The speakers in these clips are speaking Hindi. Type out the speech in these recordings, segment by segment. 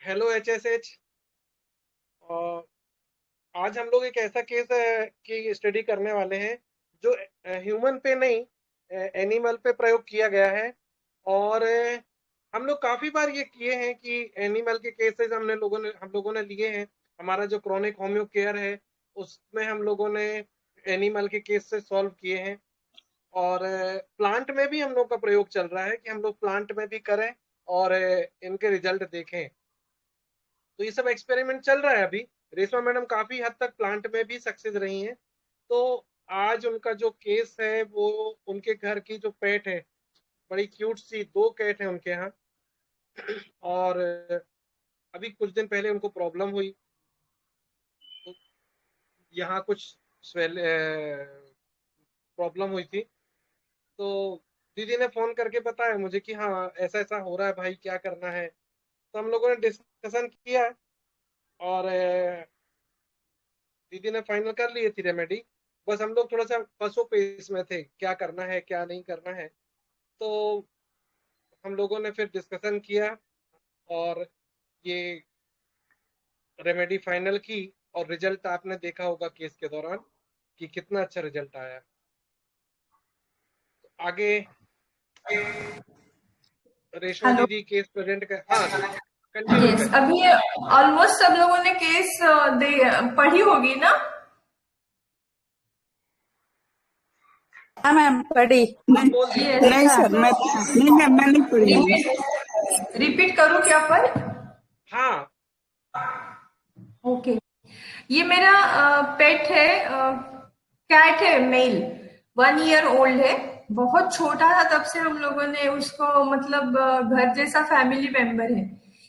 Hello HSH। और आज हम लोग एक ऐसा केस की स्टडी करने वाले हैं जो ह्यूमन पे नहीं, एनिमल पे प्रयोग किया गया है। और हम लोग काफी बार ये किए हैं कि एनिमल के केसेस हम लोगों ने लिए हैं। हमारा जो क्रॉनिक होम्यो केयर है उसमें हम लोगों ने एनिमल के केस से सॉल्व किए हैं। और प्लांट में भी हम लोग का प्रयोग चल रहा है कि हम लोग प्लांट में भी करें और इनके रिजल्ट देखें। तो ये सब एक्सपेरिमेंट चल रहा है अभी। रेशमा मैडम काफी हद तक प्लांट में भी सक्सेस रही हैं। तो आज उनका जो केस है वो उनके घर की जो पेट है, बड़ी क्यूट सी दो कैट है उनके यहाँ। और अभी कुछ दिन पहले उनको प्रॉब्लम हुई। तो यहाँ कुछ प्रॉब्लम हुई थी। तो दीदी ने फोन करके बताया मुझे कि हाँ ऐसा ऐसा हो रहा है भाई, क्या करना है। तो हम लोगों ने डिस्कशन किया और दीदी ने फाइनल कर लिए थी रेमेडी। बस हम लोग थोड़ा सा फंसो पे इसमें थे, क्या करना है क्या नहीं करना है। तो हम लोगों ने फिर डिस्कशन किया और ये रेमेडी फाइनल की। और रिजल्ट आपने देखा होगा केस के दौरान कि कितना अच्छा रिजल्ट आया। आगे रेशमा हेलो। दीदी केस प्रेजेंट कर, हाँ कंटिन्यू यस, करिए। अभी ऑलमोस्ट सब लोगों ने केस दे पढ़ी होगी ना। हाँ मैम पढ़ी। हाँ नहीं, बोल दीजिए। यस, नहीं अच्छा। सर मैं नहीं मैम मैं नहीं पढ़ी हूँ। रिपीट रिपीट करूँ क्या पर? हाँ ओके। ये मेरा पेट है, कैट है, मेल, 1 ईयर ओल्ड है। बहुत छोटा था तब से हम लोगों ने उसको, मतलब घर जैसा फैमिली मेंबर है।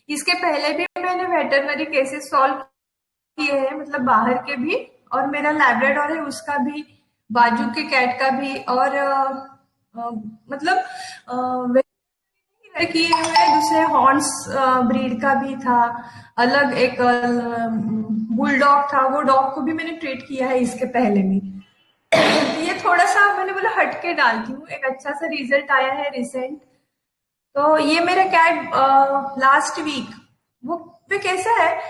इसके पहले भी मैंने वेटरनरी केसेस सॉल्व किए हैं, मतलब बाहर के भी। और मेरा लैब्राडोर है, उसका भी, बाजू के कैट का भी। और मतलब किए हुए दूसरे हॉर्न्स ब्रीड का भी था। अलग एक बुलडॉग था, वो डॉग को भी मैंने ट्रीट किया है इसके पहले भी। ये थोड़ा सा मैंने बोला हटके डालती हूँ, एक अच्छा सा रिजल्ट आया है रिसेंट। तो ये मेरा कैट लास्ट वीक, वो पे कैसा है,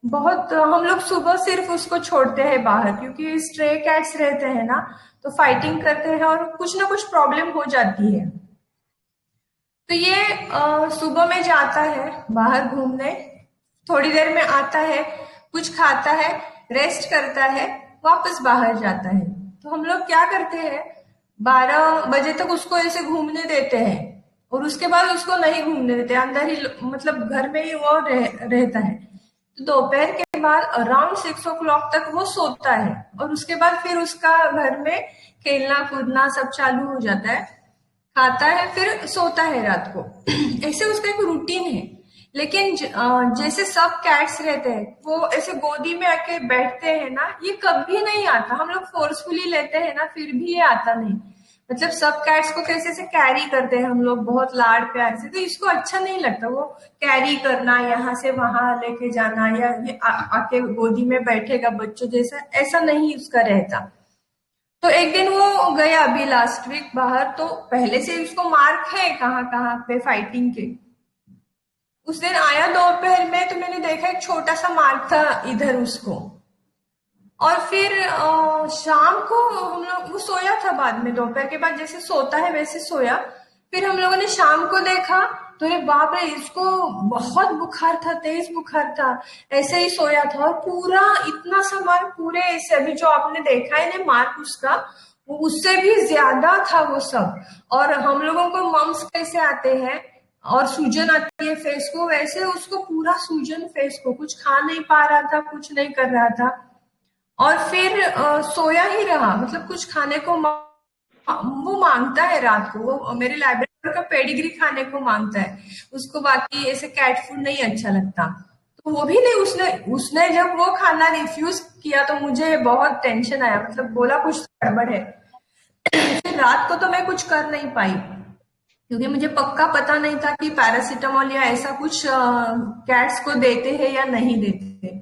बहुत हम लोग सुबह सिर्फ उसको छोड़ते हैं बाहर, क्योंकि स्ट्रे कैट्स रहते हैं ना, तो फाइटिंग करते हैं और कुछ ना कुछ प्रॉब्लम हो जाती है। तो ये सुबह में जाता है बाहर घूमने, थोड़ी देर में आता है, कुछ खाता है, रेस्ट करता है, वापस बाहर जाता है। तो हम लोग क्या करते हैं, 12 बजे तक उसको ऐसे घूमने देते हैं, और उसके बाद उसको नहीं घूमने देते, अंदर ही, मतलब घर में ही वो रहता है। तो दोपहर के बाद अराउंड 6 o'clock तक वो सोता है, और उसके बाद फिर उसका घर में खेलना कूदना सब चालू हो जाता है। खाता है फिर सोता है रात को। ऐसे उसका एक रूटीन है। लेकिन जैसे सब कैट्स रहते हैं, वो ऐसे गोदी में आके बैठते हैं ना, ये कभी नहीं आता। हम लोग फोर्सफुली लेते हैं ना, फिर भी ये आता नहीं। मतलब सब कैट्स को कैसे से कैरी करते हैं हम लोग, बहुत लाड़ प्यार से, तो इसको अच्छा नहीं लगता वो कैरी करना, यहाँ से वहां लेके जाना, या ये आके गोदी में बैठेगा बच्चों जैसा, ऐसा नहीं उसका रहता। तो एक दिन वो गया अभी लास्ट वीक बाहर, तो पहले से उसको मार्क है कहाँ कहाँ पे फाइटिंग के। उस दिन आया दोपहर में, तो मैंने देखा एक छोटा सा मार्क था इधर उसको। और फिर शाम को हम लोग, वो सोया था बाद में, दोपहर के बाद जैसे सोता है वैसे सोया। फिर हम लोगों ने शाम को देखा, तो अरे बाप रे, इसको बहुत बुखार था, तेज बुखार था। ऐसे ही सोया था, और पूरा इतना सा मार्क, पूरे ऐसे अभी जो आपने देखा है ना मार्क उसका, वो उससे भी ज्यादा था वो सब। और हम लोगों को मम्स कैसे आते हैं और सूजन आती है फेस को, वैसे उसको पूरा सूजन फेस को, कुछ खा नहीं पा रहा था, कुछ नहीं कर रहा था। और फिर सोया ही रहा, मतलब कुछ खाने को वो मांगता है रात को, वो मेरे लाइब्रेरी का पेडिग्री खाने को मांगता है। उसको बाकी ऐसे कैट फूड नहीं अच्छा लगता। तो वो भी नहीं, उसने उसने जब वो खाना रिफ्यूज किया तो मुझे बहुत टेंशन आया, मतलब बोला कुछ गड़बड़ है। फिर रात को तो मैं कुछ कर नहीं पाई, क्योंकि मुझे पक्का पता नहीं था कि पैरासीटामोल या ऐसा कुछ कैट्स को देते हैं या नहीं देते।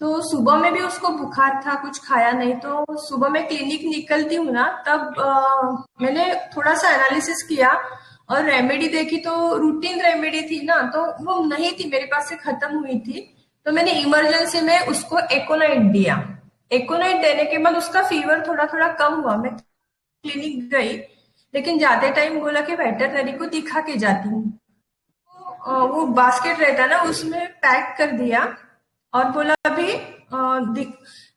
तो सुबह में भी उसको बुखार था, कुछ खाया नहीं। तो सुबह में क्लिनिक निकलती हूँ ना, तब मैंने थोड़ा सा एनालिसिस किया, और रेमेडी देखी तो रूटीन रेमेडी थी ना, तो वो नहीं थी मेरे पास से, खत्म हुई थी। तो मैंने इमरजेंसी में उसको एकोनाइट दिया। एकोनाइट देने के बाद उसका फीवर थोड़ा थोड़ा कम हुआ। मैं क्लिनिक गई, लेकिन जाते टाइम बोला कि वेटरनरी को दिखा के जाती हूँ। वो बास्केट रहता ना, उसमें पैक कर दिया और बोला अभी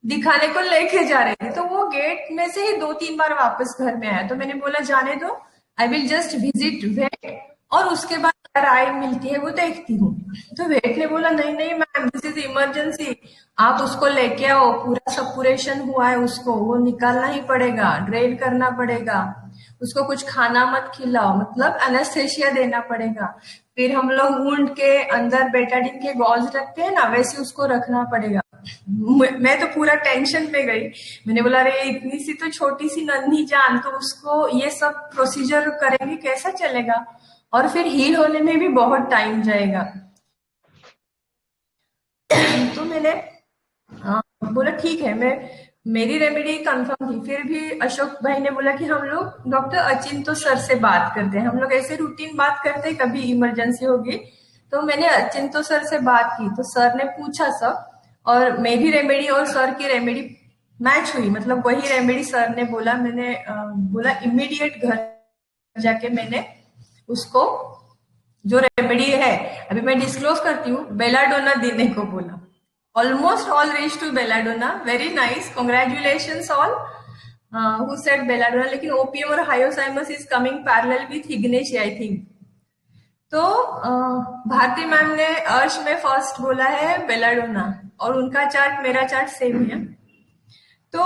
दिखाने को लेके जा रहे थे। तो वो गेट में से ही 2-3 बार वापस घर में आया। तो मैंने बोला जाने दो, I will just visit wait, और उसके बाद अगर आई मिलती है वो देखती हूँ। तो वेट ने बोला नहीं नहीं मैम, दिस इज इमरजेंसी, आप उसको लेके आओ, पूरा सपुरेशन हुआ है उसको, वो निकालना ही पड़ेगा, ड्रेन करना पड़ेगा, उसको कुछ खाना मत खिलाओ, मतलब एनेस्थेशिया देना पड़ेगा। फिर हम लोग वुंड के अंदर बेटाडीन के गॉल्स रखते हैं ना, वैसे उसको रखना पड़ेगा। मैं तो पूरा टेंशन में गई। मैंने बोला अरे इतनी सी तो छोटी सी नन्ही जान, तो उसको ये सब प्रोसीजर करेंगे कैसा चलेगा, और फिर हील होने में भी बहुत टाइम जाएगा। तो मैंने बोला ठीक है, मैं मेरी रेमेडी कंफर्म थी। फिर भी अशोक भाई ने बोला कि हम लोग डॉक्टर अचिंतो सर से बात करते हैं, हम लोग ऐसे रूटीन बात करते हैं, कभी इमरजेंसी होगी। तो मैंने अचिंतो सर से बात की, तो सर ने पूछा सब, और मेरी रेमेडी और सर की रेमेडी मैच हुई, मतलब वही रेमेडी सर ने बोला। मैंने बोला इमीडिएट घर जाके मैंने उसको जो रेमेडी है, अभी मैं डिस्क्लोज करती हूँ, बेलाडोना देने को बोला। Almost all reach to belladonna, very nice, congratulations all who said belladonna. लेकिन ओपीएम और hyoscyamus is coming parallel with ignatia I think. तो भारती मैम ने अर्श में फर्स्ट बोला है बेलाडोना, और उनका चार्ट मेरा चार्ट सेम है। तो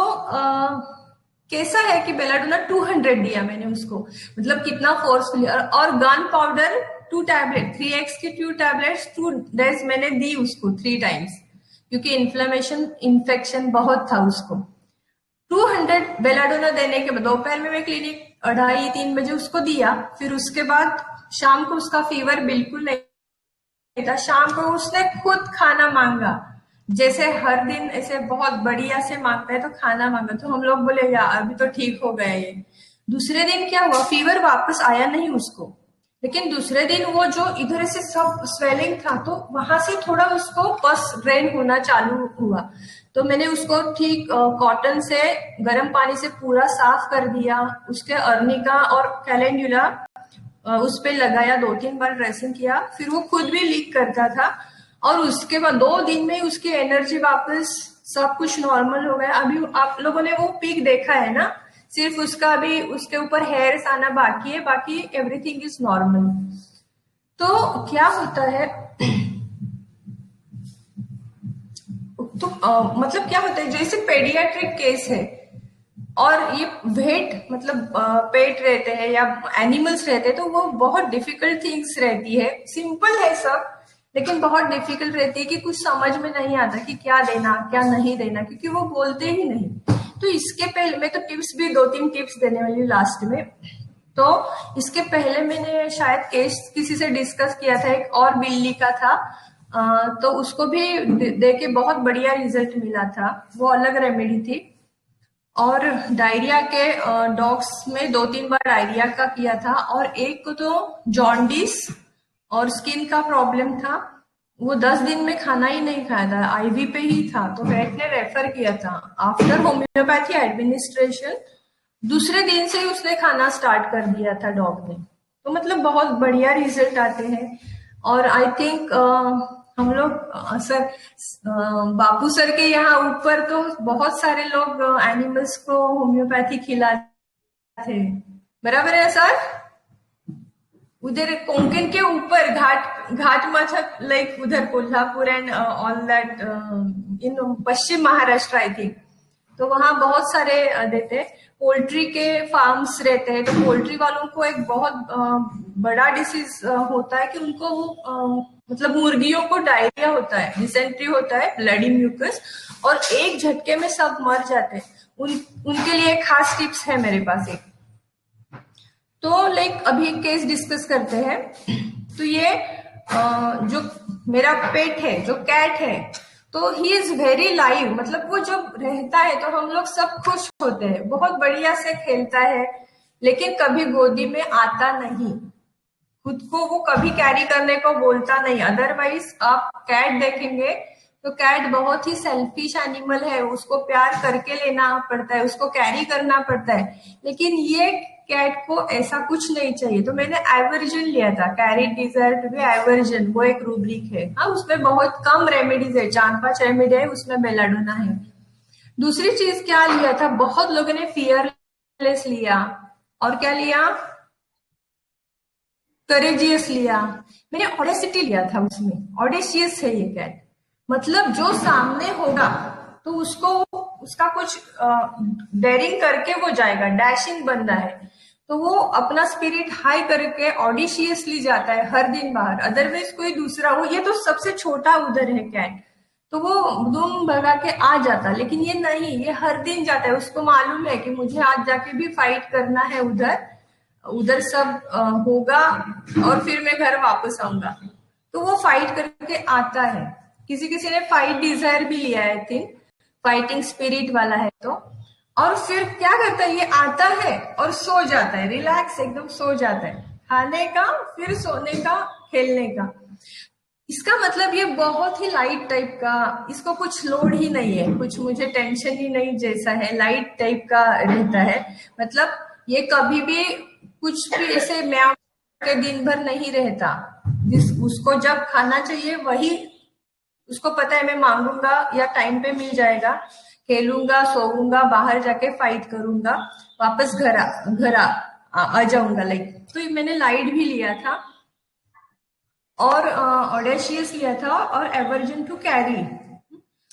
कैसा है कि बेलाडोना 200 दिया मैंने उसको, मतलब कितना फोर्सफुली, और गन पाउडर 2 टैबलेट, 3x की 2 टैबलेट्स 2 डेज मैंने दी उसको 3 टाइम्स, क्योंकि इन्फेक्शन बहुत था उसको। 200 बेलाडोना देने के बाद दोपहर में मैं क्लिनिक 2:30-3 बजे उसको दिया। फिर उसके बाद शाम को उसका फीवर बिल्कुल नहीं था। शाम को उसने खुद खाना मांगा, जैसे हर दिन ऐसे बहुत बढ़िया से मांगता है, तो खाना मांगा। तो हम लोग बोले यार अभी तो ठीक हो गया ये। दूसरे दिन क्या हुआ, फीवर वापस आया नहीं उसको, लेकिन दूसरे दिन वो जो इधर से सब स्वेलिंग था, तो वहां से थोड़ा उसको पस ड्रेन होना चालू हुआ। तो मैंने उसको ठीक कॉटन से गर्म पानी से पूरा साफ कर दिया, उसके अर्निका और कैलेंडुला उस पे लगाया, 2-3 बार ड्रेसिंग किया। फिर वो खुद भी लीक करता था, और उसके बाद 2 दिन में उसकी एनर्जी वापस, सब कुछ नॉर्मल हो गया। अभी आप लोगों ने वो पीक देखा है ना, सिर्फ उसका अभी उसके ऊपर हेयर्स आना बाकी है, बाकी एवरीथिंग इज नॉर्मल। तो क्या होता है तो मतलब क्या होता है, जैसे पेडियाट्रिक केस है, और ये वेट मतलब पेट रहते हैं या एनिमल्स रहते हैं, तो वो बहुत डिफिकल्ट थिंग्स रहती है। सिंपल है सब, लेकिन बहुत डिफिकल्ट रहती है कि कुछ समझ में नहीं आता कि क्या देना क्या नहीं देना, क्योंकि वो बोलते ही नहीं। तो इसके पहले मैं तो टिप्स भी 2-3 टिप्स देने वाली हूँ लास्ट में। तो इसके पहले मैंने शायद केस किसी से डिस्कस किया था, एक और बिल्ली का था, तो उसको भी दे के बहुत बढ़िया रिजल्ट मिला था, वो अलग रेमेडी थी। और डायरिया के डॉग्स में 2-3 बार डायरिया का किया था, और एक को तो जॉन्डिस और स्किन का प्रॉब्लम था, वो 10 दिन में खाना ही नहीं खाया था, आईवी पे ही था। तो वेट ने रेफर किया था। आफ्टर होम्योपैथी एडमिनिस्ट्रेशन दूसरे दिन से ही उसने खाना स्टार्ट कर दिया था डॉग ने। तो मतलब बहुत बढ़िया रिजल्ट आते हैं। और आई थिंक हम लोग सर बापू सर के यहाँ ऊपर तो बहुत सारे लोग एनिमल्स को होम्योपैथी खिलाते थे, बराबर है सर? उधर कोंकण के ऊपर घाट माछा लाइक उधर Kolhapur and all that in Paschim Maharashtra I think. तो वहां बहुत सारे देते। पोल्ट्री के फार्म्स रहते हैं, तो पोल्ट्री वालों को एक बहुत बड़ा डिसीज होता है कि उनको मतलब मुर्गियों को डायरिया होता है, डिसेंट्री होता है, ब्लडी म्यूकस, और एक झटके में सब मर जाते हैं। उनके लिए खास टिप्स है मेरे पास एक। तो लाइक अभी केस डिस्कस करते हैं। तो ये जो मेरा पेट है, जो कैट है, तो ही इज वेरी लाइव, मतलब वो जब रहता है तो हम लोग सब खुश होते हैं, बहुत बढ़िया से खेलता है, लेकिन कभी गोदी में आता नहीं। खुद को वो कभी कैरी करने को बोलता नहीं। अदरवाइज आप कैट देखेंगे तो कैट बहुत ही सेल्फिश एनिमल है, उसको प्यार करके लेना पड़ता है, उसको कैरी करना पड़ता है। लेकिन ये कैट को ऐसा कुछ नहीं चाहिए। तो मैंने एवर्जन लिया था, carry desire to be aversion, वो एक रूब्रिक है। हाँ, उसमें बहुत कम रेमेडीज है, 4-5 रेमेडी है, उसमें बेलाडोना है। दूसरी चीज क्या लिया था, बहुत लोगों ने फियरलेस लिया, और क्या लिया, करेजियस लिया। मैंने ऑडेसिटी लिया था, उसमें ऑडेशियस है ये कैट, मतलब जो सामने होगा तो उसको उसका कुछ डेयरिंग करके वो जाएगा, डैशिंग बंदा है तो वो अपना स्पिरिट हाई करके ऑडिशियसली जाता है हर दिन बाहर। अदरवाइज कोई दूसरा हो, ये तो सबसे छोटा उधर है कैट, तो वो दुम भगा के आ जाता, लेकिन ये नहीं, ये हर दिन जाता है। उसको मालूम है कि मुझे आज जाके भी फाइट करना है, उधर उधर सब होगा और फिर मैं घर वापस आऊंगा, तो वो फाइट करके आता है। किसी किसी ने फाइट डिजायर भी लिया है, आई थिंक फाइटिंग स्पिरिट वाला है तो। और फिर क्या करता है, ये आता है और सो जाता है, रिलैक्स एकदम सो जाता है, खाने का फिर सोने का, खेलने का। इसका मतलब ये बहुत ही लाइट टाइप का, इसको कुछ लोड ही नहीं है, कुछ मुझे टेंशन ही नहीं जैसा है, लाइट टाइप का रहता है। मतलब ये कभी भी कुछ भी ऐसे म्याऊं के दिन भर नहीं रहता। जिस उसको जब खाना चाहिए वही, उसको पता है मैं मांगूंगा या टाइम पे मिल जाएगा, खेलूंगा, सोऊंगा, बाहर जाके फाइट करूंगा, वापस आ जाऊंगा। लाइक तो मैंने लाइट भी लिया था और ऑडेशियस लिया था और एवर्जन टू कैरी।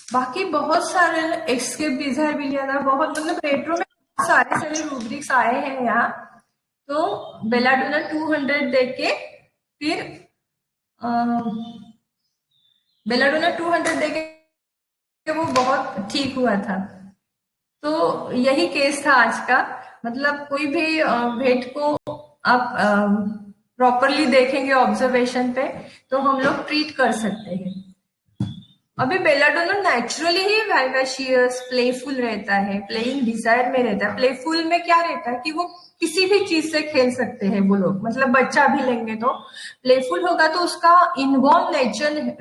बाकी बहुत सारे एस्केप डिजायर भी लिया था, बहुत मतलब रेट्रो में सारे सारे रूब्रिक्स आए हैं यहाँ। तो बेलाडोना 200 देके फिर बेलाडोना 200 देके वो बहुत ठीक हुआ था। तो यही केस था आज का। मतलब कोई भी भेट को आप प्रॉपरली देखेंगे ऑब्जर्वेशन पे तो हम लोग ट्रीट कर सकते हैं। अभी बेलाडोना नेचुरली ही वाइवाशियस प्लेफुल रहता है, प्लेइंग डिजायर में रहता है। प्लेफुल में क्या रहता है कि वो किसी भी चीज से खेल सकते हैं वो लोग, मतलब बच्चा भी लेंगे तो प्लेफुल होगा, तो उसका इनबॉर्न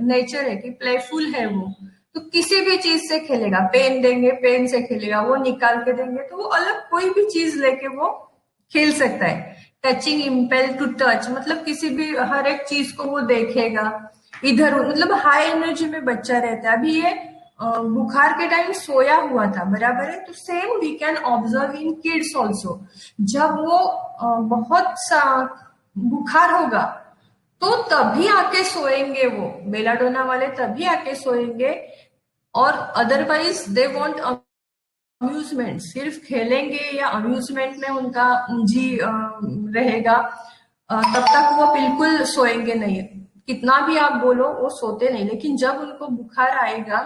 नेचर है कि प्लेफुल है वो, तो किसी भी चीज से खेलेगा। पेन देंगे, पेन से खेलेगा, वो निकाल के देंगे तो वो अलग कोई भी चीज लेके वो खेल सकता है। टचिंग इम्पेल टू टच, मतलब किसी भी हर एक चीज को वो देखेगा इधर, मतलब हाई एनर्जी में बच्चा रहता है। अभी ये बुखार के टाइम सोया हुआ था, बराबर है, तो same we can observe in kids also. जब वो बहुत सा बुखार होगा तो तभी आके सोएंगे वो बेलाडोना वाले, तभी आके सोएंगे। और अदरवाइज दे वांट अम्यूजमेंट, सिर्फ खेलेंगे या अम्यूजमेंट में उनका जी रहेगा, तब तक वो बिल्कुल सोएंगे नहीं। कितना भी आप बोलो वो सोते नहीं। लेकिन जब उनको बुखार आएगा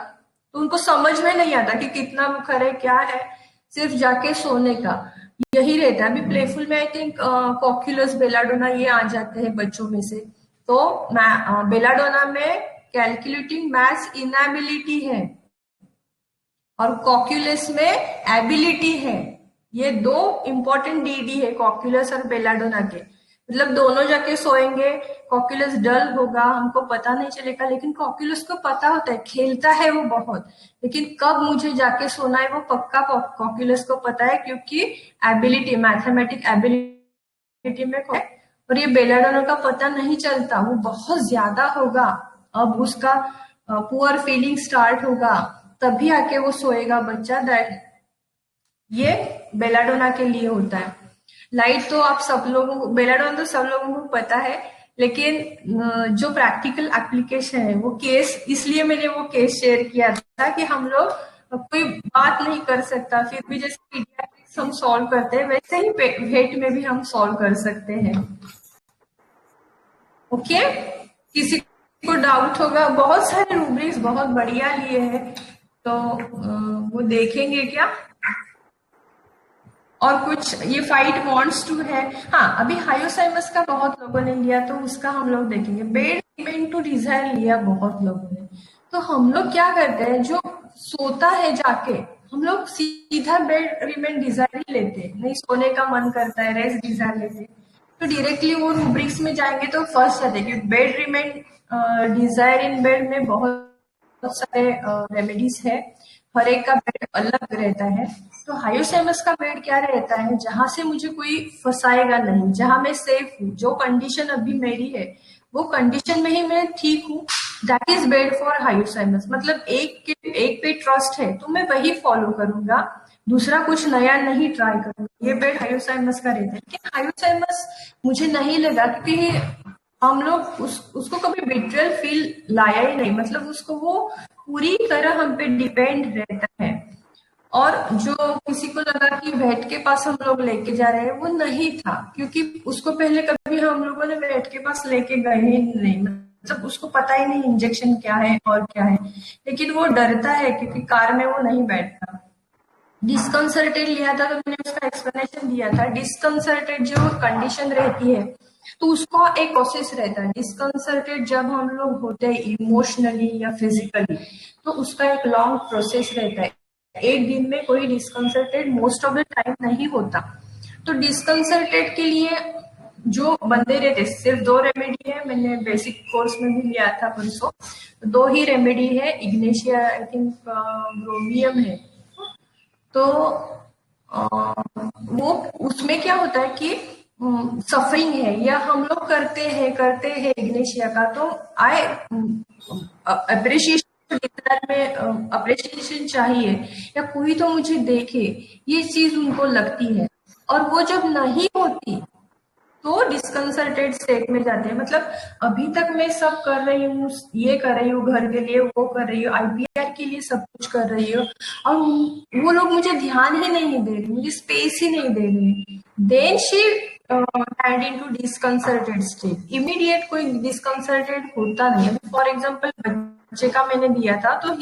तो उनको समझ में नहीं आता कि कितना बुखार है, क्या है, सिर्फ जाके सोने का यही रहता है। अभी प्लेफुल में आई थिंक कॉक्यूलस, बेलाडोना ये आ जाते हैं बच्चों में से। तो बेलाडोना में कैलकुलेटिंग मैथ्स इनएबिलिटी है और कॉक्यूलस में एबिलिटी है। ये दो इंपॉर्टेंट डीडी है कॉक्यूलस और बेलाडोना के। मतलब दोनों जाके सोएंगे, कॉक्यूलस डल होगा, हमको पता नहीं चलेगा, लेकिन कॉक्यूलस को पता होता है, खेलता है वो बहुत, लेकिन कब मुझे जाके सोना है वो पक्का कॉक्यूलस को पता है, क्योंकि एबिलिटी, मैथमेटिक एबिलिटी में है। और ये बेलाडोना का पता नहीं चलता, वो बहुत ज्यादा होगा, अब उसका पुअर फीलिंग स्टार्ट होगा, तभी आके वो सोएगा बच्चा। दैट ये बेलाडोना के लिए होता है। लाइट तो आप सब लोगों को, बेलाडोना तो सब लोगों को पता है, लेकिन जो प्रैक्टिकल एप्लीकेशन है वो केस, इसलिए मैंने वो केस शेयर किया था कि हम लोग कोई बात नहीं कर सकता, फिर भी जैसे पीडियाट्रिक्स हम सॉल्व करते हैं वैसे ही भेट में भी हम सॉल्व कर सकते हैं। ओके, किसी को डाउट होगा? बहुत सारे रूब्रिक्स बहुत बढ़िया लिए हैं, तो वो देखेंगे क्या? और कुछ ये फाइट वांट्स टू है। हाँ, अभी हायोसाइमस का बहुत लोगों ने लिया तो उसका हम लोग देखेंगे। बेड रिमेन टू डिजायर लिया बहुत लोगों ने। तो हम लोग क्या करते हैं, जो सोता है जाके हम लोग सीधा बेड रिमेन डिजायर ही लेते हैं, नहीं सोने का मन करता है रेस्ट डिजायर लेते हैं। तो डायरेक्टली वो रूब्रिक्स में जाएंगे तो फर्स्ट आते हैं कि bed remain desire in bed में बहुत सारे रेमेडीज है, हर एक का बेड अलग रहता है। तो हायोसेमस का बेड क्या रहता है, जहां से मुझे कोई फंसाएगा नहीं, जहां मैं सेफ हूँ, जो कंडीशन अभी मेरी है वो कंडीशन में ही मैं ठीक हूँ, दैट इज बेड फॉर हायोसेमस। मतलब एक पे ट्रस्ट है तो मैं वही फॉलो करूंगा, दूसरा कुछ नया नहीं ट्राई करूंगा। ये बेड हायोसाइमस का रहता है। लेकिन हायोसाइमस मुझे नहीं लगा, क्योंकि हम लोग उसको कभी बिट्रेयल फील लाया ही नहीं, मतलब उसको वो पूरी तरह हम पे डिपेंड रहता है। और जो किसी को लगा कि वेट के पास हम लोग लेके जा रहे हैं, वो नहीं था, क्योंकि उसको पहले कभी हम लोगों ने वेट के पास लेके गए ही नहीं, मतलब उसको पता ही नहीं इंजेक्शन क्या है और क्या है। लेकिन वो डरता है क्योंकि कार में वो नहीं बैठता। डिस्कंसर्टेड लिया था तो मैंने उसका एक्सप्लेनेशन दिया था। डिस्कंसर्टेड जो कंडीशन रहती है तो उसका एक प्रोसेस रहता है। डिस्कंसर्टेड जब हम लोग होते हैं इमोशनली या फिजिकली, तो उसका एक लॉन्ग प्रोसेस रहता है। एक दिन में कोई डिस्कंसर्टेड मोस्ट ऑफ द टाइम नहीं होता। तो डिस्कंसर्टेड के लिए जो बंदे रहते, सिर्फ 2 रेमेडी है, मैंने बेसिक कोर्स में भी लिया था परसों। 2 ही रेमेडी है, इग्नेशिया आई थिंक ब्रोमियम है। तो वो उसमें क्या होता है कि सफरिंग है या हम लोग करते हैं इग्नेशिया का, तो आई अप्रिशिएशन में अप्रिशिएशन चाहिए, या कोई तो मुझे देखे, ये चीज उनको लगती है। और वो जब नहीं होती तो डिस्कंसर्टेड स्टेट में जाते हैं। मतलब अभी तक मैं सब कर रही हूँ, ये कर रही हूँ घर के लिए, वो कर रही हूँ, आईपीआर के लिए सब कुछ कर रही हूँ, और वो लोग मुझे ध्यान ही नहीं दे रहे, मुझे स्पेस ही नहीं दे रहे। Then she had into disconcerted state. Immediate कोई डिस्कंसर्टेड होता नहीं है। फॉर एग्जाम्पल बच्चे का मैंने दिया था, तो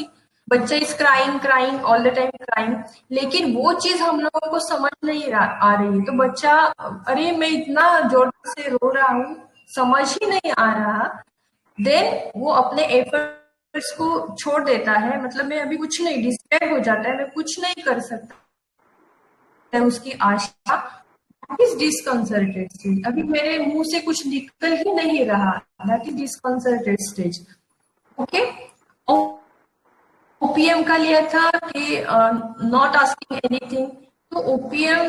बच्चा is crying all the time crying, लेकिन वो चीज हम लोगों को समझ नहीं आ रही है। तो बच्चा, अरे मैं इतना जोर से रो रहा हूँ, समझ ही नहीं आ रहा, देन वो अपने एफर्ट्स को छोड़ देता है। मतलब मैं अभी कुछ नहीं, डिस्ट्रैक्ट हो जाता है, मैं कुछ नहीं कर सकता, उसकी आशा इज डिस्कंसर्टेड स्टेज। अभी मेरे मुंह से कुछ निकल ही नहीं रहा, that is disconcerted stage. Okay. OPM का लिया था कि नॉट आस्किंग एनीथिंग। तो ओपीएम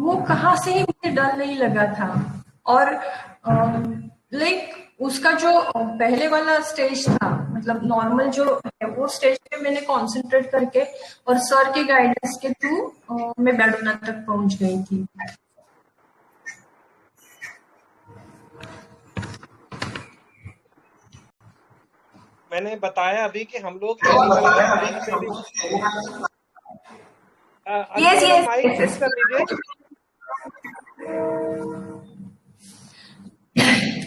वो कहाँ से ही मुझे डर नहीं लगा था। और लाइक उसका जो पहले वाला स्टेज था, मतलब नॉर्मल जो है, वो स्टेज पे मैंने कॉन्सेंट्रेट करके और सर के गाइडेंस के थ्रू मैं बैडोना तक पहुंच गई थी। मैंने बताया अभी कि हम लोग एनिमल पे भी yes Anshu madam yes mike mute yes. कर लीजिए।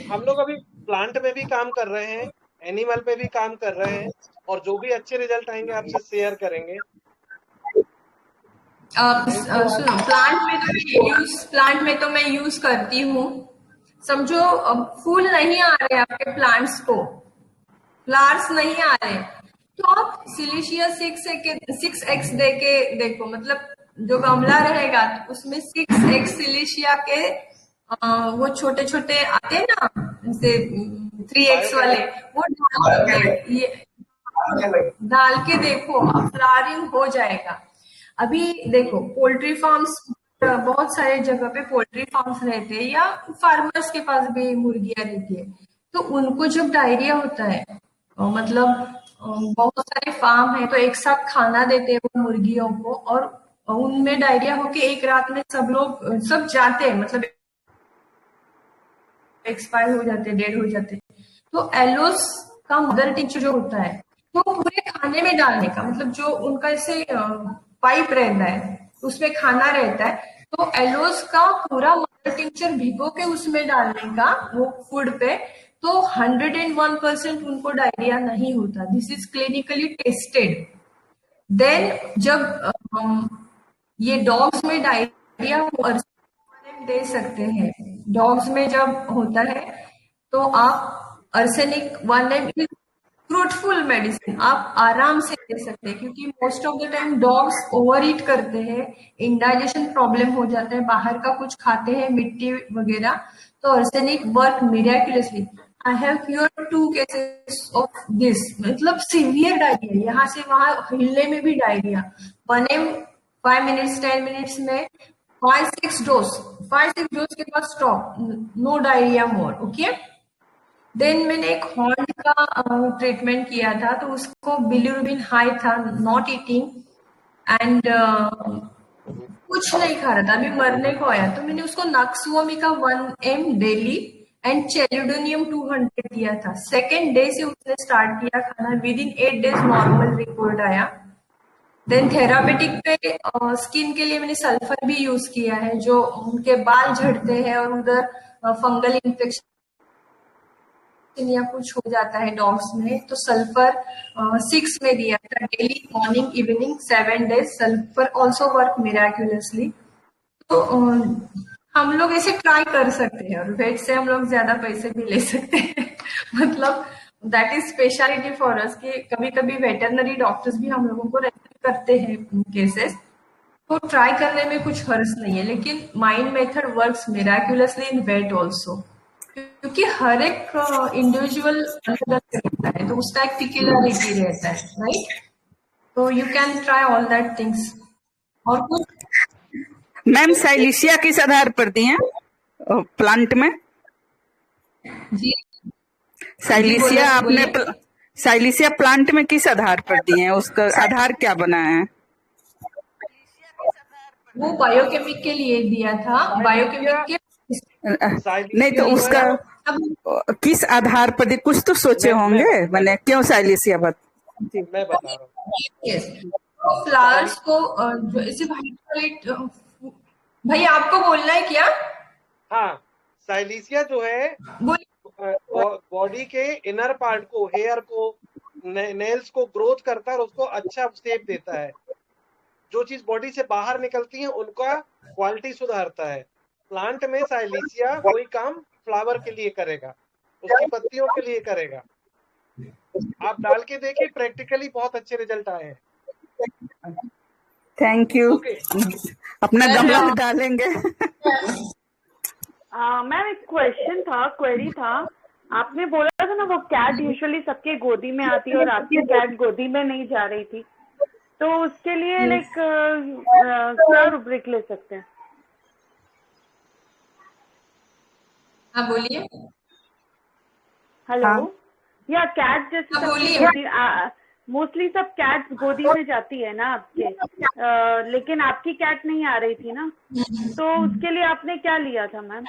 हम लोग अभी प्लांट में भी काम कर रहे हैं, एनिमल पे भी काम कर रहे हैं, और जो भी अच्छे रिजल्ट आएंगे आपसे शेयर करेंगे। सुनो, प्लांट में तो मैं यूज करती हूँ। समझो फूल नहीं आ रहे आपके प्लांट्स को, फ्लावर्स नहीं आ रहे, तो आप सिलिशिया 6x दे के देखो। मतलब जो गमला रहेगा तो उसमें 6x सिलिशिया के वो छोटे छोटे आते हैं ना, जैसे 3x वाले, वो डाल के देखो, फ्लावरिंग हो जाएगा। अभी देखो पोल्ट्री फार्म्स, बहुत सारे जगह पे पोल्ट्री फार्म्स रहते हैं, या फार्मर्स के पास भी मुर्गियां रहती है। तो उनको जब डायरिया होता है, मतलब बहुत सारे फार्म है तो एक साथ खाना देते हैं वो मुर्गियों को, और उनमें डायरिया होके एक रात में सब लोग सब जाते हैं, मतलब एक्सपायर हो जाते हैं, डेड हो जाते हैं। तो एलोस का मदर टिंचर जो होता है, तो पूरे खाने में डालने का, मतलब जो उनका ऐसे पाइप रहता है उसमें खाना रहता है, तो एलोस का पूरा मदर टिंचर भिगो के उसमें डालने का वो फूड पे, तो 101% उनको डायरिया नहीं होता। This is clinically tested. Then जब ये डॉग्स में डायरिया दे सकते हैं, डॉग्स में जब होता है तो आप अर्सेनिक 1 ml फ्रूटफुल मेडिसिन आप आराम से ले सकते हैं, क्योंकि most of the time dogs over ईट करते हैं, इंडाइजेशन प्रॉब्लम हो जाता है, बाहर का कुछ खाते हैं मिट्टी वगैरह, तो arsenic work miraculously. I have cure 2 cases of this, मतलब सीवियर डायरिया, यहाँ से वहां हिलने में भी डायरिया, 1 m 5 मिनट्स 10 मिनट्स में 5-6 डोज, 5-6 डोज के बाद स्टॉप, नो डायरिया मोर। ओके, देन मैंने एक हॉर्न का ट्रीटमेंट किया था, तो उसको बिलिरुबिन हाई था, नॉट ईटिंग एंड कुछ नहीं खा रहा था, अभी मरने को आया, तो मैंने उसको nux vomica 1 m daily and chelidonium 200 दिया था। सेकेंड डे से उसने स्टार्ट किया खाना, with in 8 days normal report आया। देन थेरापेटिक पे स्किन के लिए मैंने सल्फर भी यूज किया है, जो उनके बाल झड़ते हैं और उधर फंगल इन्फेक्शन या कुछ हो जाता है डॉग्स में, तो सल्फर 6 में दिया था daily, morning evening 7 days. Sulphur also work miraculously. तो हम लोग ऐसे ट्राई कर सकते हैं, और वेट से हम लोग ज्यादा पैसे भी ले सकते हैं मतलब that is speciality for us, कि कभी कभी वेटरनरी डॉक्टर्स भी हम लोगों को रेफर करते हैं केसेस, तो ट्राई करने में कुछ हर्ज नहीं है। लेकिन माइंड मेथड वर्क्स मिराक्युलसली इन वेट ऑल्सो, क्योंकि हर एक इंडिविजुअल अलग अलग रहता है, तो उसका एक पिक्युलरिटी रहता है, राइट? तो you can try all that things. और कुछ मैम साइलिसिया किस आधार पर दी हैं प्लांट में? जी साइलिसिया आपने बोलिए। साइलिसिया प्लांट में किस आधार पर दी हैं? उसका आधार क्या बना है? वो बायोकेमिक के लिए दिया था, बायोकेमिक के नहीं तो उसका अब किस आधार पर दी? कुछ तो सोचे होंगे, मैंने क्यों साइलिसिया बात। मैं बता रहा हूँ। यस, तो फ्लावर्स को जो ऐसे वाइट वाइट, भाई आपको बोलना है क्या? हाँ, साइलिसिया जो है बोलिए। बॉडी के इनर पार्ट को, हेयर को, नेल्स को ग्रोथ करता है और उसको अच्छा शेप देता है। जो चीज बॉडी से बाहर निकलती है उनका क्वालिटी सुधारता है। प्लांट में साइलिसिया वही काम फ्लावर के लिए करेगा, उसकी पत्तियों के लिए करेगा। आप डाल के देखिए, प्रैक्टिकली बहुत अच्छे रिजल्ट आए हैं। Thank you. ओके, अपना गमला में डालेंगे। मैम एक क्वेश्चन था, क्वेरी था। आपने बोला था ना वो कैट यूजुअली सबके गोदी में आती है और आपकी कैट गोदी में नहीं जा रही थी, तो उसके लिए लाइक क्या रुब्रिक ले सकते हैं? हाँ बोलिए। हेलो, या कैट जैसे हाँ, सबकी बोलिए। गोदी, मोस्टली सब कैट गोदी में जाती है ना आपके, लेकिन आपकी कैट नहीं आ रही थी ना, तो उसके लिए आपने क्या लिया था मैम?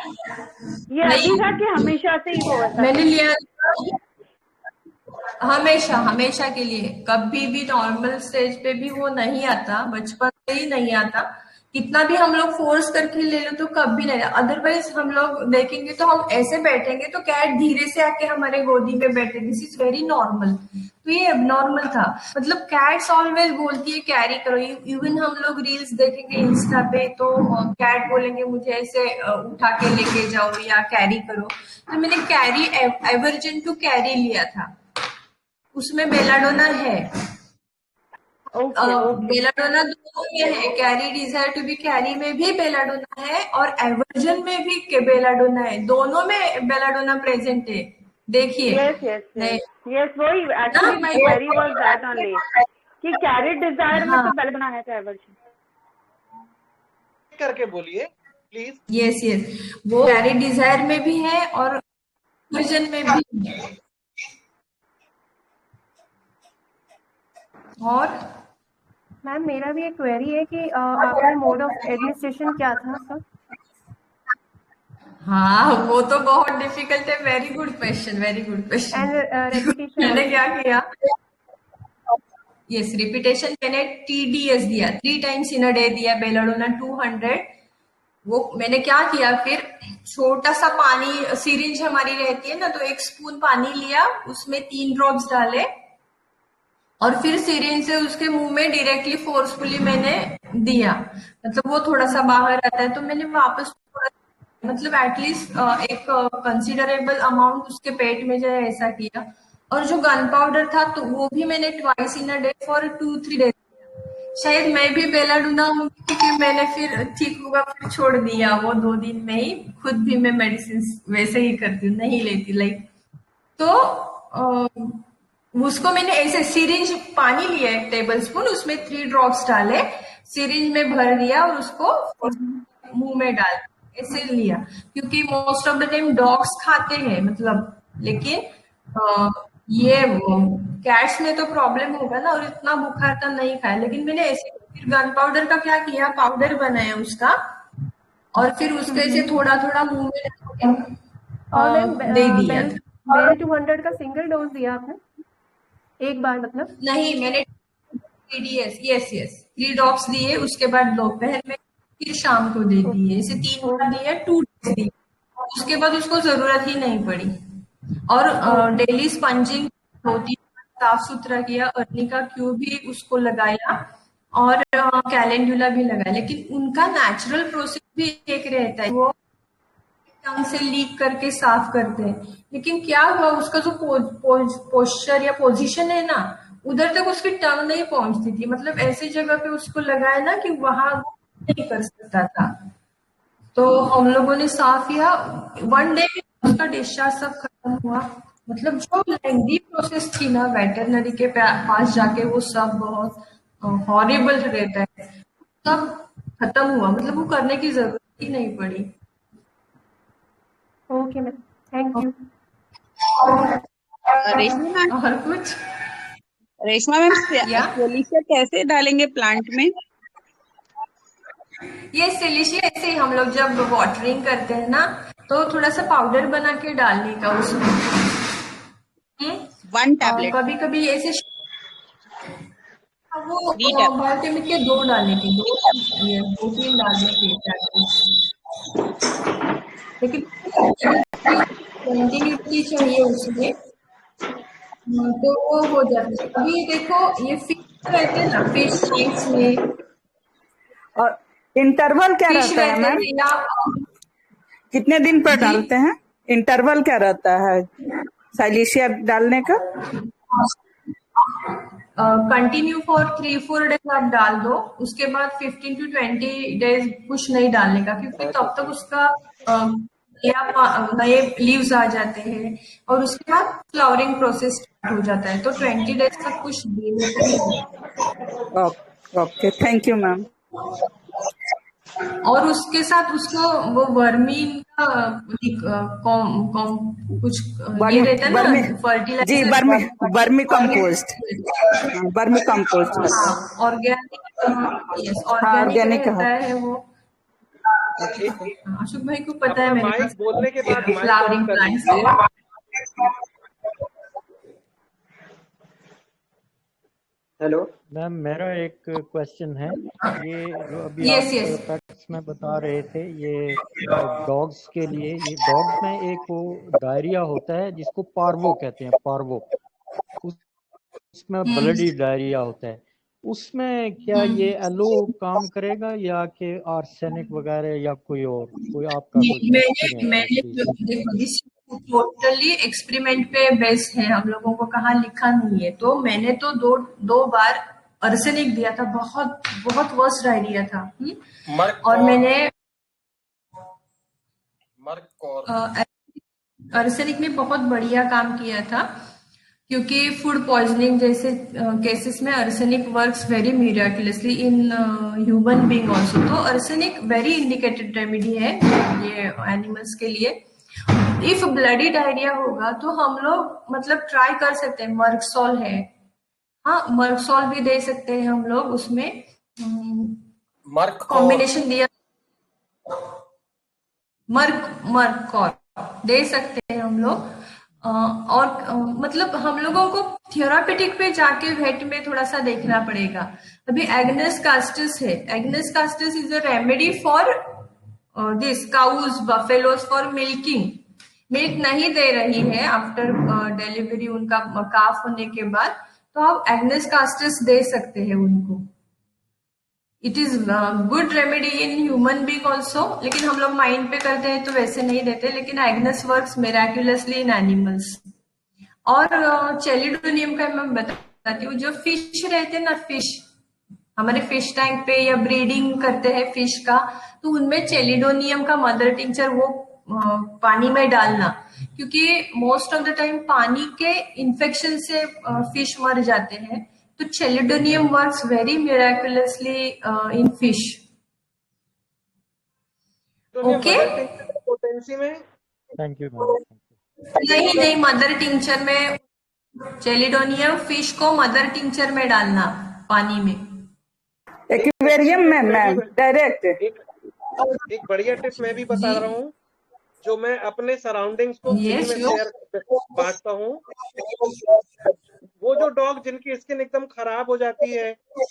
ये अभी था कि हमेशा से ही वो वैसा? मैंने लिया हमेशा, हमेशा के लिए, कभी भी नॉर्मल स्टेज पे भी वो नहीं आता, बचपन से ही नहीं आता। कितना भी हम लोग फोर्स करके ले लो तो कभी नहीं। अदरवाइज हम लोग देखेंगे तो हम ऐसे बैठेंगे तो कैट धीरे से आके हमारे गोदी में बैठे, दिस इज वेरी नॉर्मल। तो ये एबनॉर्मल था, मतलब कैट्स ऑलवेज बोलती है कैरी करो। इवन हम लोग रील्स देखेंगे इंस्टा पे तो कैट बोलेंगे मुझे ऐसे उठा के लेके जाओ या कैरी करो। तो मैंने कैरी एवर्जन टू कैरी लिया था, उसमें बेलाडोना है। बेलाडोना दोनों में है, carry desire to be carry में भी बेलाडोना है और एवर्जन में भी बेलाडोना है, दोनों में बेलाडोना प्रेजेंट है। देखिए। यस, वही actually my query was that only, कि कैरी डिजायर में तो बेलाडोना है तो एवर्जन करके बोलिए प्लीज। यस यस, वो कैरी डिजायर में भी है और एवर्जन में भी है। और मैम मेरा भी एक क्वेरी है कि आपका मोड ऑफ एडमिनिस्ट्रेशन क्या था सर? हाँ, वो तो बहुत डिफिकल्ट है। Very good question, very good question. And reputation मैंने क्या किया, यस रिपीटेशन मैंने TDS दिया, 3 टाइम्स इन अ डे दिया, बेलाडोना 200। वो मैंने क्या किया, फिर छोटा सा पानी, सिरिंज हमारी रहती है ना, तो 1 स्पून पानी लिया, उसमें 3 ड्रॉप्स डाले और फिर सिरिंज से उसके मुंह में डायरेक्टली फोर्सफुली मैंने दिया। मतलब वो थोड़ा सा बाहर आता है तो मैंने वापस मतलब एटलीस्ट एक कंसिडरेबल अमाउंट उसके पेट में जाए, ऐसा किया। और जो गन पाउडर था तो वो भी मैंने twice in a day for 2-3 days. शायद मैं भी बेलाडूना हूँ, क्योंकि मैंने फिर ठीक होगा फिर छोड़ दिया वो 2 दिन में ही। खुद भी मैं मेडिसिन वैसे ही करती हूँ, नहीं लेती लाइक। तो उसको मैंने ऐसे सिरिंज पानी लिया 1 टेबल स्पून, उसमें 3 ड्रॉप्स डाले, सिरिंज में भर दिया और उसको मुंह में डाल ऐसे लिया। क्योंकि most of the time dogs खाते हैं मतलब, लेकिन ये कैट्स में तो प्रॉब्लम होगा ना, और इतना बुखार था नहीं खाया। लेकिन मैंने ऐसे फिर गन पाउडर का क्या किया, पाउडर बनाया उसका, और फिर उसके से थोड़ा थोड़ा मुंह में डाल के, और मैम दे दिया बेल था। बेल 200 का सिंगल डोज दिया आपने एक बार मतलब? नहीं, मैंने TDS, यस यस, 3 ड्रॉप्स दिए, उसके बाद दोपहर में, फिर शाम को दे दिए। इसे 3 बार दिए, 2 डेज दिए, उसके बाद उसको जरूरत ही नहीं पड़ी। और डेली स्पंजिंग होती, साफ सुथरा किया, अर्नी का क्यू भी उसको लगाया, और कैलेंडुला भी लगाया। लेकिन उनका नेचुरल प्रोसेस भी एक रहता है, वो टंग से लीक करके साफ करते हैं। लेकिन क्या हुआ, उसका जो पोस्चर या पोजीशन है ना, उधर तक उसकी टंग नहीं पहुंचती थी। मतलब ऐसी जगह पे उसको लगाया ना कि वहां वो नहीं कर सकता था। तो हम लोगों ने साफ किया, 1 डे में उसका डिस्चार्ज सब खत्म हुआ। मतलब जो लेंदी प्रोसेस थी ना वेटरनरी के पास जाके, वो सब बहुत हॉरिबल रहता है, सब खत्म हुआ। मतलब वो करने की जरूरत ही नहीं पड़ी। Okay ma'am, thank you. Reshma ma'am, और कुछ रेशमा मैम या सेलिशिया कैसे डालेंगे प्लांट में? ये सिलिशिया ऐसे ही हम लोग जब वाटरिंग करते हैं ना, तो थोड़ा सा पाउडर बना के डालने का उसमें। 1 टैबलेट, कभी कभी ऐसे वो 3 टैबलेट। बायोकेमिक के 2 डालने थे, 2-3 डालने थे टैबलेट्स। लेकिन कंटिन्यूटी चाहिए उसमें, तो वो हो जाता है। अभी देखो ये फिश रहते हैं ना, फिश टैंक्स में और इंटरवल क्या फिश रहता है रहते मैम? हैं या कितने दिन पर जी डालते हैं? इंटरवल क्या रहता है साइलिशिया डालने का? कंटिन्यू फॉर 3-4 डेज आप डाल दो, उसके बाद 15 to 20 डेज कुछ नहीं डालने का, क्योंकि तब तक उसका नए लीव्स आ जाते हैं, और उसके बाद फ्लावरिंग प्रोसेस स्टार्ट हो जाता है। तो 20 डेज तक कुछ देने का नहीं। Okay, thank you ma'am. और उसके साथ उसको वो वर्मी का कुछ ये बर्मी रहता है बर्मी ना, जी, फर्टिलाइजर, बर्मी बर्मी कंपोस्ट। बर्मी कंपोस्ट। हाँ ऑर्गेनिक, यस हाँ, ऑर्गेनिक ऑर्गेनिक रहता है। है वो। एक अशोक भाई को पता है अपना मेरे माइक पास बोलने के बाद माइक ऑफ फ्लावरिंग कर प्लांट्स लीजिए। है। हेलो मैम, मेरा एक क्वेश्चन है। ये जो अभी यस आप यस पेट्स में बता रहे थे, ये डॉग्स के लिए, ये डॉग्स में एक वो डायरिया होता है जिसको पार्वो कहते हैं, पार्वो। उसमें ब्लडी डायरिया होता है। उसमें क्या ये एलो काम करेगा, या कि आर्सेनिक वगैरह, या कोई आपका कुछ एक्सपीरियंस है मैंने प्लीज? देखो टोटली एक्सपेरिमेंट पे बेस है, हम लोगों को कहाँ लिखा नहीं है। तो मैंने तो दो बार अर्सेनिक दिया था, बहुत बहुत वर्स्ट डायरिया था। और मैंने अर्सेनिक में बहुत बढ़िया काम किया था, क्योंकि फूड पॉइजनिंग जैसे केसेस में arsenic works very miraculously in human being also. तो अर्सेनिक वेरी इंडिकेटेड रेमेडी है ये एनिमल्स के लिए। इफ ब्लडी डायरिया होगा तो हम लोग मतलब ट्राई कर सकते हैं, मर्कसॉल है, हाँ मर्कसॉल भी दे सकते हैं हम लोग। उसमें कॉम्बिनेशन दिया, मर्क दे सकते हैं हम लोग। और मतलब हम लोगों को थेरापेटिक पे जाके वेट में थोड़ा सा देखना पड़ेगा। अभी एग्नेस कास्टिस है, agnus castus is a remedy for this cows buffaloes for milking. Milk नहीं दे रही है आफ्टर डिलीवरी, उनका काफ होने के बाद, तो आप एग्नेस कास्टिस दे सकते हैं उनको। It is good remedy in human being also, लेकिन हम लोग माइंड पे करते हैं तो वैसे नहीं देते। लेकिन एग्नेस वर्क्स मिराक्युलसली इन एनिमल्स। और चेलिडोनियम का मैं बताती हूँ। जो फिश रहते हैं ना, फिश हमारे फिश टैंक पे या ब्रीडिंग करते हैं फिश का, तो उनमें चेलिडोनियम का मदर टिंचर वो पानी में डालना, क्योंकि मोस्ट ऑफ द टाइम पानी के इन्फेक्शन से फिश मर जाते हैं। तो chelidonium works very miraculously in fish. Okay, mother tincture की पोटेंसी में थैंक यू मैम। नहीं, मदर टिंचर में चेलिडोनियम फिश को मदर टिंचर में डालना पानी में, एक्वेरियम में मैम डायरेक्ट। एक बढ़िया टिप मैं भी बता रहा हूँ, जो मैं अपने सराउंडिंग्स को फ्री में शेयर बांटता हूँ। वो जो डॉग जिनकी स्किन एकदम खराब हो जाती है,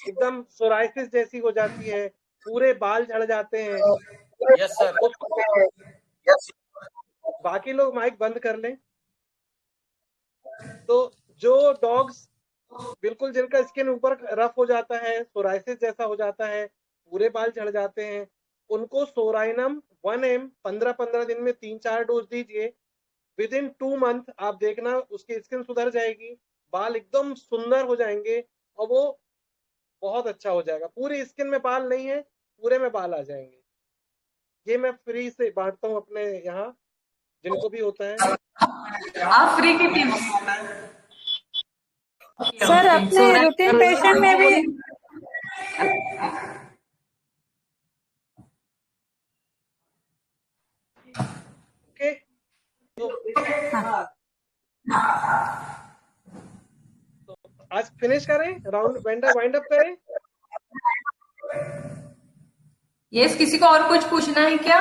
एकदम सोराइसिस जैसी हो जाती है, पूरे बाल झड़ जाते हैं, यस सर। बाकी लोग माइक बंद कर लें। तो जो डॉग्स बिल्कुल जिनका स्किन ऊपर रफ हो जाता है, सोराइसिस जैसा हो जाता है, पूरे बाल झड़ जाते हैं, उनको सोराइनम 1 ml 15-15 दिन में 3-4 डोज दीजिए। विद इन 2 मंथ आप देखना उसकी स्किन सुधर जाएगी, बाल एकदम सुंदर हो जाएंगे और वो बहुत अच्छा हो जाएगा। पूरी स्किन में बाल नहीं है, पूरे में बाल आ जाएंगे। ये मैं फ्री से बांटता हूँ अपने यहाँ, जिनको भी होता है। आप फ्री की टिप्स सर अपने रूटीन पेशेंट में भी ओके, तो आज फिनिश करें, राउंड वाइंड अप करें। यस, किसी को और कुछ पूछना है क्या?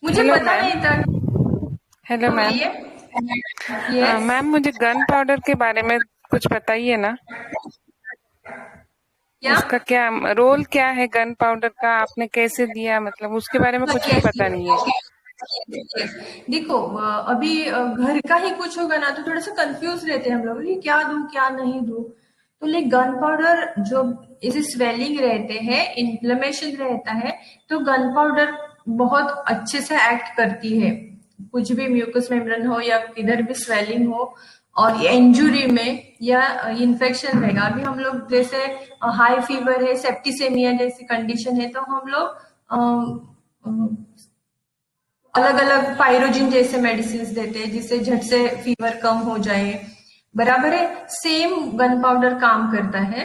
मुझे पता नहीं था। Hello ma'am. मैम मुझे गन पाउडर के बारे में कुछ बताइए ना। क्या? उसका क्या रोल क्या है गन पाउडर का, आपने कैसे दिया, मतलब उसके बारे में कुछ भी पता नहीं है। देखो, अभी घर का ही कुछ होगा ना तो थोड़ा सा कंफ्यूज रहते हैं हम लोग, ये क्या दूं क्या नहीं दूं। तो लाइक गन पाउडर जो इसे स्वेलिंग रहते हैं, इन्फ्लेमेशन रहता है, तो गन पाउडर बहुत अच्छे से एक्ट करती है। कुछ भी म्यूकस मेम्ब्रेन हो या किधर भी स्वेलिंग हो और इंजुरी में या इन्फेक्शन रहेगा। अभी हम लोग जैसे हाई फीवर है, सेप्टिसेमिया जैसी कंडीशन है, तो हम लोग अलग अलग पायरोजिन जैसे मेडिसिन देते हैं जिससे झट से फीवर कम हो जाए। बराबर है, सेम गन पाउडर काम करता है,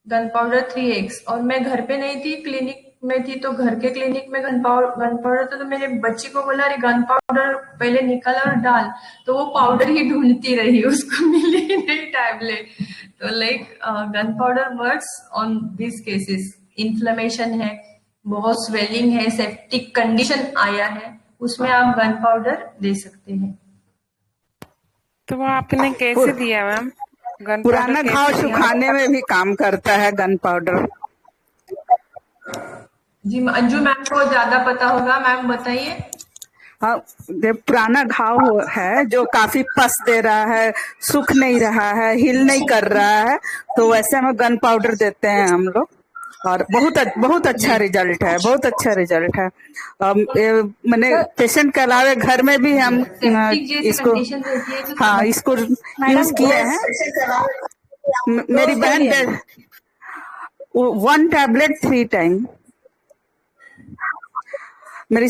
गन पाउडर 3x। और मैं घर पे नहीं थी, क्लिनिक में थी, तो घर के क्लिनिक में गन पाउडर था, तो मेरे बच्ची को बोला अरे गन पाउडर पहले निकाल और डाल, तो वो पाउडर ही ढूंढती रही, उसको मिली नहीं टैबलेट। तो like gun powder works on this cases. Inflammation है, बहुत स्वेलिंग है, सेप्टिक कंडीशन आया है, उसमें आप गन पाउडर दे सकते हैं। तो वो आपने कैसे दिया मैम? गन पुराना घाव सुखाने में भी काम करता है गन पाउडर। जी, अंजू मैम को ज्यादा पता होगा, मैम बताइए। हाँ, पुराना घाव है जो काफी पस दे रहा है, सूख नहीं रहा है, हिल नहीं कर रहा है, तो वैसे में गन पाउडर देते हैं हम लोग और बहुत अच्छा रिजल्ट है, बहुत अच्छा रिजल्ट है। मैंने पेशेंट के अलावे घर में भी हम इसको इसको यूज किए हैं। मेरी बहन 1 टैबलेट 3 टाइम। मेरी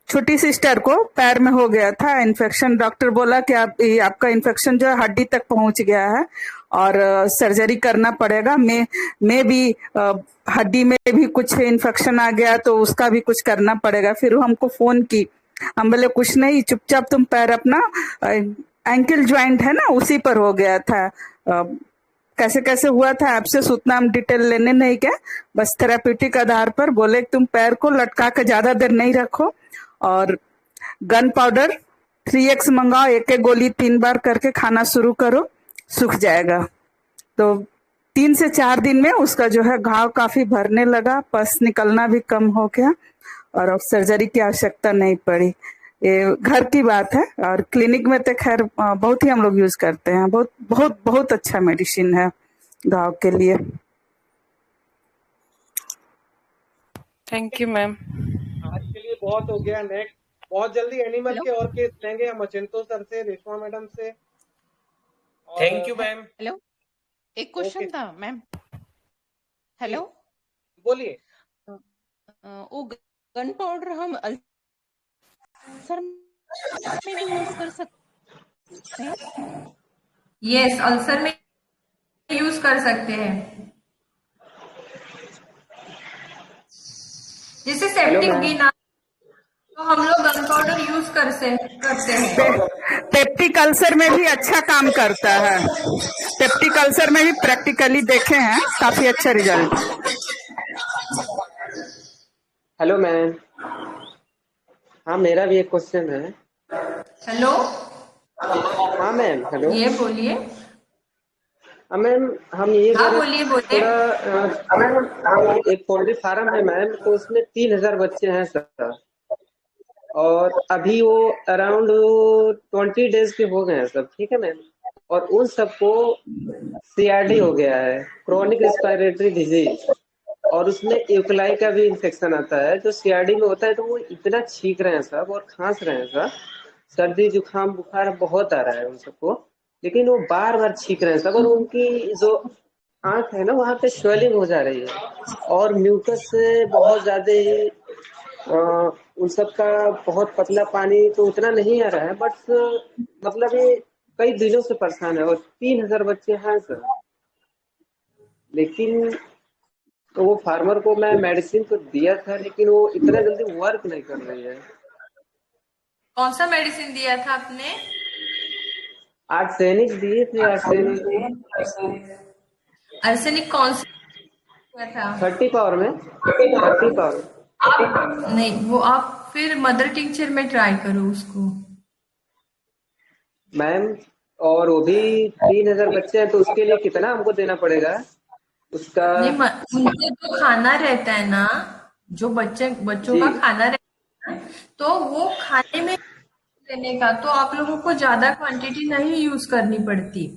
छोटी सिस्टर को पैर में हो गया था इन्फेक्शन, डॉक्टर बोला कि आपका इन्फेक्शन जो है हड्डी तक पहुंच गया है और सर्जरी करना पड़ेगा। मैं भी हड्डी में भी कुछ इन्फेक्शन आ गया तो उसका भी कुछ करना पड़ेगा। फिर हमको फोन की, हम बोले कुछ नहीं, चुपचाप तुम पैर अपना, एंकल ज्वाइंट है ना उसी पर हो गया था, कैसे कैसे हुआ था आपसे उतना हम डिटेल लेने नहीं गए, बस थेराप्यूटिक आधार पर बोले तुम पैर को लटका के ज्यादा देर नहीं रखो और गन पाउडर 3x मंगाओ, एक गोली 3 बार करके खाना शुरू करो, सूख जाएगा। तो 3 से 4 दिन में उसका जो है घाव काफी भरने लगा, पस निकलना भी कम हो गया और अब सर्जरी की आवश्यकता नहीं पड़ी। ये घर की बात है और क्लिनिक में तो खैर बहुत ही हम लोग यूज करते हैं। बहुत बहुत बहुत अच्छा मेडिसिन है घाव के लिए। Thank you ma'am. आज के लिए बहुत हो गया। नेक्स्ट बहुत जल्दी एनिमल के और केस लेंगे हम, अचिंतो सर से, रेशमा मैडम से, थैंक यू मैम। हेलो, एक ओके क्वेश्चन था मैम। हेलो, बोलिए। वो गन पाउडर हम अल्सर में भी यूज कर सकते हैं? यस, अल्सर में यूज कर सकते हैं। जैसे हेलो सेप्टिक मैम। गिना तो हम लोग गन पाउडर यूज करते हैं। पेप्टिक अल्सर में भी अच्छा काम करता है। पेप्टिक अल्सर में भी प्रैक्टिकली देखे हैं, काफी अच्छा रिजल्ट। Hello ma'am. हाँ, मेरा भी एक क्वेश्चन है। हेलो, हाँ मैम, हेलो। ये बोलिए। हाँ मैम, हम ये हाँ कह रहे बोलिए बोलिए। थोड़ा एक पोल्ट्री फार्म है मैम, तो उसमें 3000 बच्चे हैं सर, और अभी वो अराउंड 20 डेज के हो गए हैं सब, ठीक है मैम। और उन सबको सीआरडी हो गया है, क्रोनिक रेस्पिरेटरी डिजीज, और उसमें यूकेलाई का भी इन्फेक्शन आता है जो सीआरडी में होता है। तो वो इतना छींक रहे हैं सब और खांस रहे हैं सब, सर्दी जुकाम बुखार बहुत आ रहा है उन सबको, लेकिन वो बार बार छींक रहे हैं सब, और उनकी जो आंख है ना, वहाँ पे स्वेलिंग हो जा रही है, और म्यूकस से बहुत ज्यादा ही उन सब का बहुत पतला पानी तो उतना नहीं आ रहा है, बट मतलब ये कई दिनों से परेशान है, और 3000 बच्चे हैं सर। लेकिन तो वो फार्मर को मैं मेडिसिन तो दिया था, लेकिन वो इतना जल्दी वर्क नहीं कर रही है। कौन सा मेडिसिन दिया था आपने? आर्सेनिक दिए थे, आर्सेनिक आर्सेनिक कौन सा दिया था? 30 पावर में, 30 पावर। नहीं, वो आप फिर मदर टिंचर में ट्राई करो उसको। मैम, और वो भी 3000 बच्चे हैं, तो उसके लिए कितना हमको देना पड़ेगा उसका? नहीं, उनका जो खाना रहता है ना, जो बच्चों जी का खाना रहता है ना, तो वो खाने में देने का, तो आप लोगों को ज्यादा क्वांटिटी नहीं यूज करनी पड़ती।